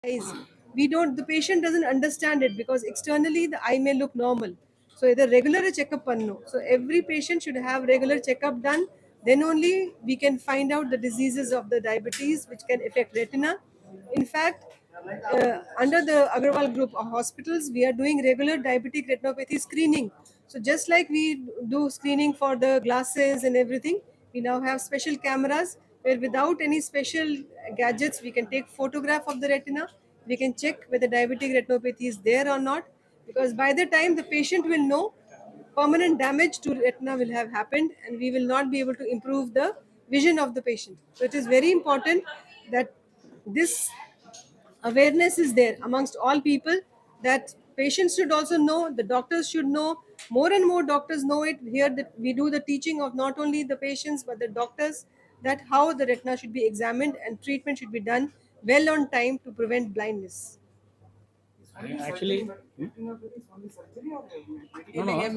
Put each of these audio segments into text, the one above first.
eyes. We don't, the patient doesn't understand it because externally the eye may look normal. So either regular checkup panno. So every patient should have regular checkup done. Then only we can find out the diseases of the diabetes which can affect retina. In fact, under the Agarwal Group of hospitals, we are doing regular diabetic retinopathy screening. So just like we do screening for the glasses and everything, we now have special cameras where without any special gadgets, we can take photograph of the retina. We can check whether diabetic retinopathy is there or not. Because by the time the patient will know, permanent damage to retina will have happened and we will not be able to improve the vision of the patient. So it is very important that this awareness is there amongst all people, that patients should also know, the doctors should know, more and more doctors know it here, that we do the teaching of not only the patients but the doctors, that how the retina should be examined and treatment should be done well on time to prevent blindness. Actually, no, no.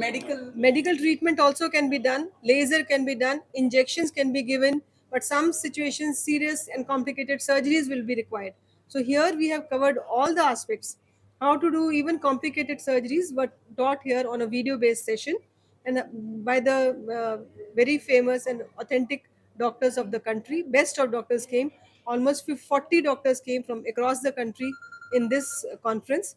Medical treatment also can be done, laser can be done, injections can be given, but some situations serious and complicated surgeries will be required. So here we have covered all the aspects, how to do even complicated surgeries, but taught here on a video based session, and by the very famous and authentic doctors of the country. Best of doctors came, almost 40 doctors came from across the country in this conference,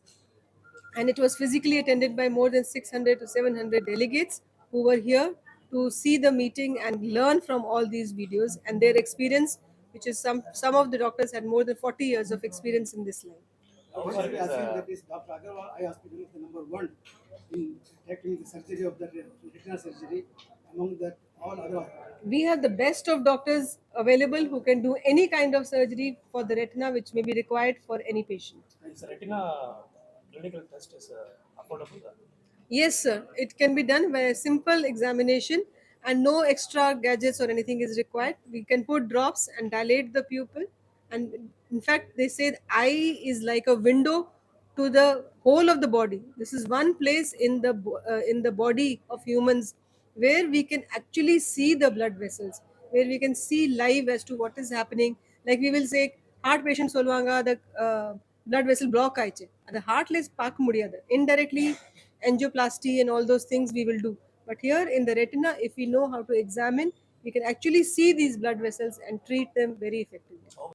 and it was physically attended by more than 600 to 700 delegates who were here to see the meeting and learn from all these videos and their experience, which is some of the doctors had more than 40 years of experience in this line. Actually, I think that is Dr. Agarwal Eye Hospital is the number one in tackling the surgery of the retinal surgery among that all other hospitals. We have the best of doctors available who can do any kind of surgery for the retina which may be required for any patient. Is retina clinical test is affordable? Yes, sir. It can be done by a simple examination and no extra gadgets or anything is required. We can put drops and dilate the pupil. And in fact, they say the eye is like a window to the whole of the body. This is one place in the body of humans where we can actually see the blood vessels, where we can see live as to what is happening. Like we will say, heart patient solvanga the blood vessel block aiche. The heart less pak mudiyada. Indirectly, angioplasty and all those things we will do. But here in the retina, if we know how to examine, we can actually see these blood vessels and treat them very effectively.